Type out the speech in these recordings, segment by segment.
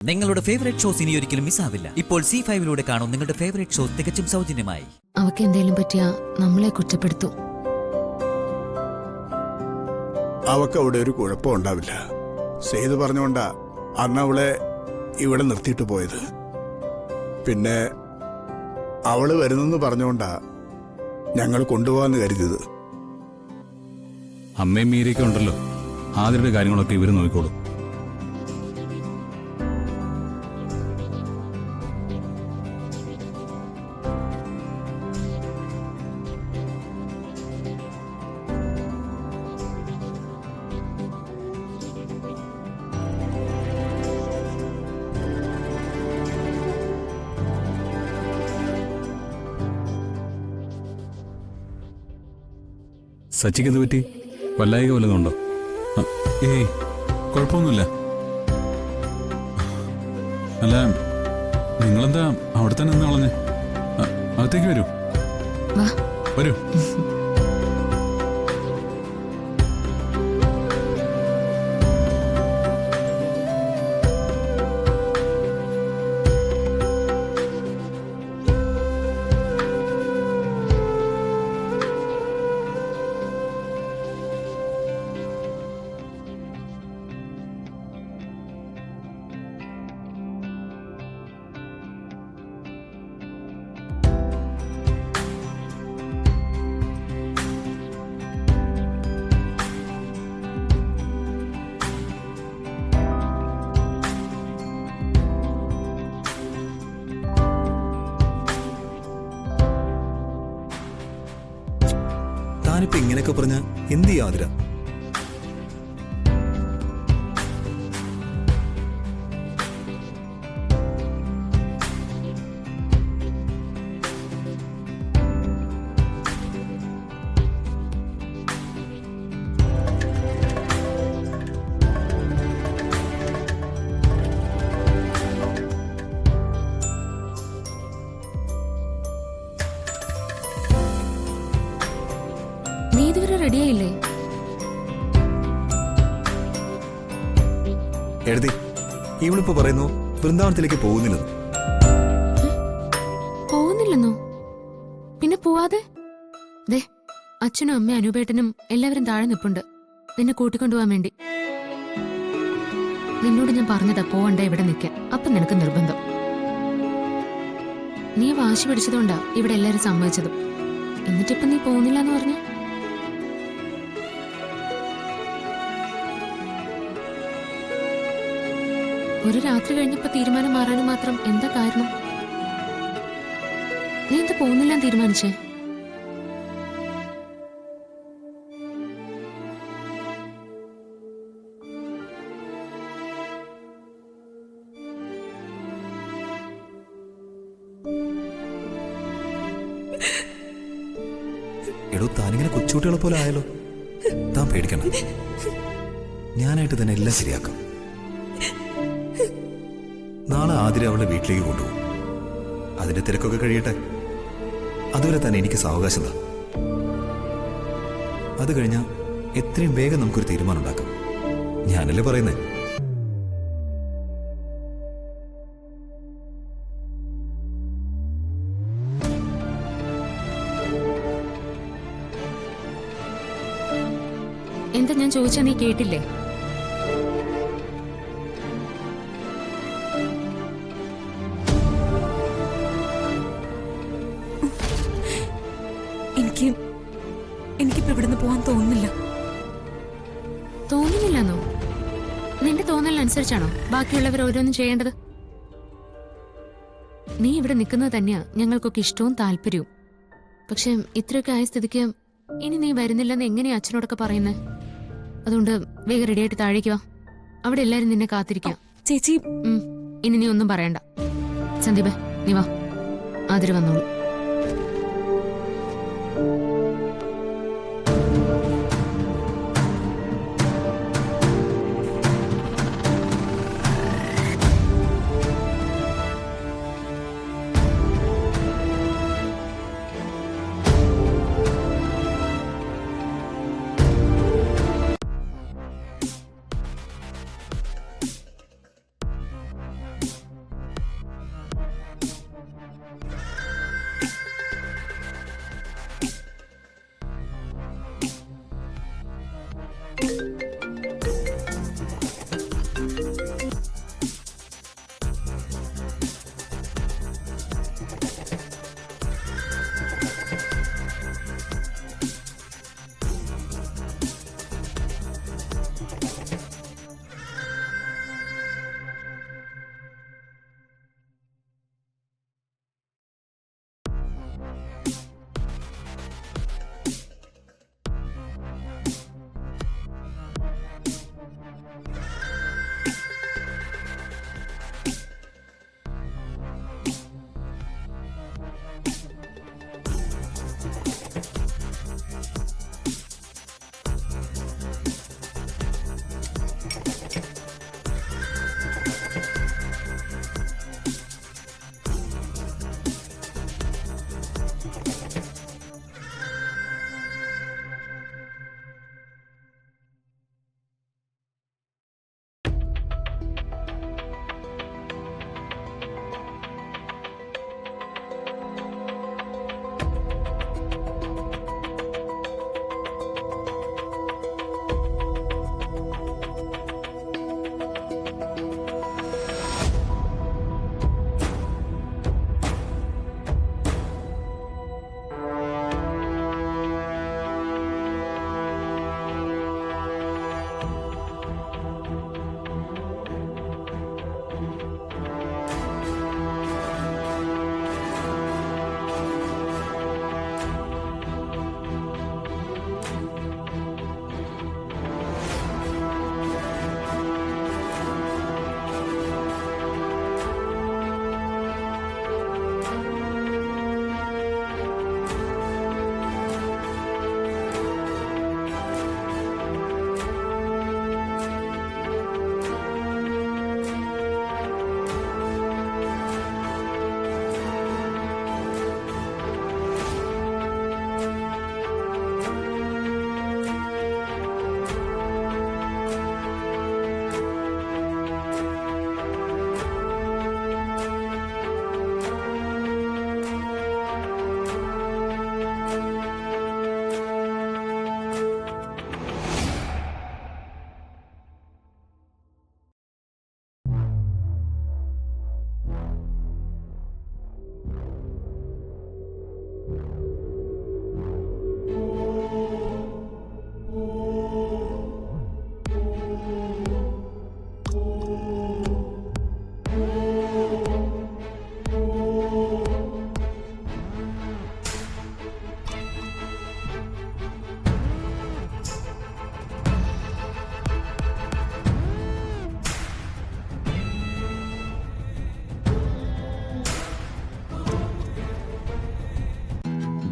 നിങ്ങളുടെ favourite shows ഇനി ഒരിക്കലും മിസ്സാവില്ല. ഇപ്പോൾ C5 കാണും നിങ്ങളുടെ ഫേവറേറ്റ് ഷോസ് തികച്ചും സൗജന്യമായി. അവക്ക് എന്തെങ്കിലും പറ്റിയാ നമ്മളെ കുറ്റപ്പെടുത്തും. അവക്ക് അവിടെ ഒരു കുഴപ്പം ഉണ്ടാവില്ല. സേതു പറഞ്ഞുകൊണ്ടാ അന്ന് അവളെ ഇവിടെ നിർത്തിയിട്ട് പോയത്. പിന്നെ അവള് വരുന്നെന്ന് പറഞ്ഞുകൊണ്ടാ ഞങ്ങൾ കൊണ്ടുപോകാന്ന് കരുതിയത്. അമ്മയും മീരയൊക്കെ ഉണ്ടല്ലോ, ആദ്യയുടെ കാര്യങ്ങളൊക്കെ ഇവര് നോക്കിക്കോളും. സച്ചിക്ക് എന്ത് പറ്റി? വല്ലായിക വല്ലതുണ്ടോ? ഏയ്, കുഴപ്പമൊന്നുമില്ല. അല്ല, നിങ്ങളെന്താ അവിടെ തന്നെ നിന്ന് കളഞ്ഞ്? അകത്തേക്ക് വരൂ, വരൂ. താനിപ്പോ ഇങ്ങനെയൊക്കെ പറഞ്ഞ എന്ത് യാതിര? നീ ഇതുവരെ റെഡിയായില്ലേ? എഴുതി ഇവളിപ്പോ പറയുന്നു വൃന്ദാവനത്തിലേക്ക് പോകുന്നില്ലെന്ന്. പോകുന്നില്ലെന്നോ? പിന്നെ പോവാതെ? ദേ, അച്ഛനും അമ്മയും അനുപേട്ടനും എല്ലാവരും താഴെ നിപ്പുണ്ട് നിന്നെ കൂട്ടിക്കൊണ്ടുപോകാൻ വേണ്ടി. നിന്നോട് ഞാൻ പറഞ്ഞതാ പോവണ്ട, ഇവിടെ നിൽക്കാൻ. അപ്പം നിനക്ക് നിർബന്ധം. നീ വാശി പിടിച്ചതുകൊണ്ടാ ഇവിടെ എല്ലാരും സമ്മതിച്ചതും. എന്നിട്ടിപ്പം നീ പോകുന്നില്ല എന്ന് പറഞ്ഞ ഒരു രാത്രി കഴിഞ്ഞപ്പോ തീരുമാനം മാറാനും മാത്രം എന്താ കാരണം? നീ എന്താ പോകുന്നില്ല തീരുമാനിച്ചേ? എടോ, താനിങ്ങനെ കൊച്ചുകുട്ടികളെ പോലെ ആയാലോ. താൻ പേടിക്കണം, ഞാനായിട്ട് തന്നെ എല്ലാം ശരിയാക്കാം. നാളെ ആതിര അവളുടെ വീട്ടിലേക്ക് കൊണ്ടുപോകും. അതിന്റെ തിരക്കൊക്കെ കഴിയട്ടെ. അതുവരെ തന്നെ എനിക്ക് സാവകാശം താ. അത് കഴിഞ്ഞാൽ എത്രയും വേഗം നമുക്കൊരു തീരുമാനം ഉണ്ടാക്കാം. ഞാനല്ലേ പറയുന്നേ. എന്താ ഞാൻ ചോദിച്ചാ നീ കേട്ടില്ലേ? എനിക്കിപ്പോ ഇവിടുന്ന് പോവാൻ തോന്നുന്നില്ല. തോന്നുന്നില്ലെന്നോ? നിന്റെ തോന്നലിനനുസരിച്ചാണോ ബാക്കിയുള്ളവർ ഓരോന്നും ചെയ്യേണ്ടത്? നീ ഇവിടെ നിൽക്കുന്നത് തന്നെയാ ഞങ്ങൾക്കൊക്കെ ഇഷ്ടവും താല്പര്യവും. പക്ഷെ ഇത്രയൊക്കെ ആയ സ്ഥിതിക്ക് ഇനി നീ വരുന്നില്ലെന്ന് എങ്ങനെയാ അച്ഛനോടൊക്കെ പറയുന്നേ? അതുകൊണ്ട് വേഗം റെഡിയായിട്ട് താഴേക്ക് വാ. അവിടെ എല്ലാരും നിന്നെ കാത്തിരിക്കാം. ചേച്ചി, ഇനി നീ ഒന്നും പറയണ്ട. സന്ദീപേ, നീ വാ. ആതിര വന്നോളൂ.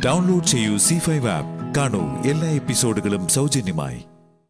ഡൗൺലോഡ് ചെയ്യൂ C5 ആപ്പ്. കാണൂ എല്ലാ എപ്പിസോഡുകളും സൗജന്യമായി.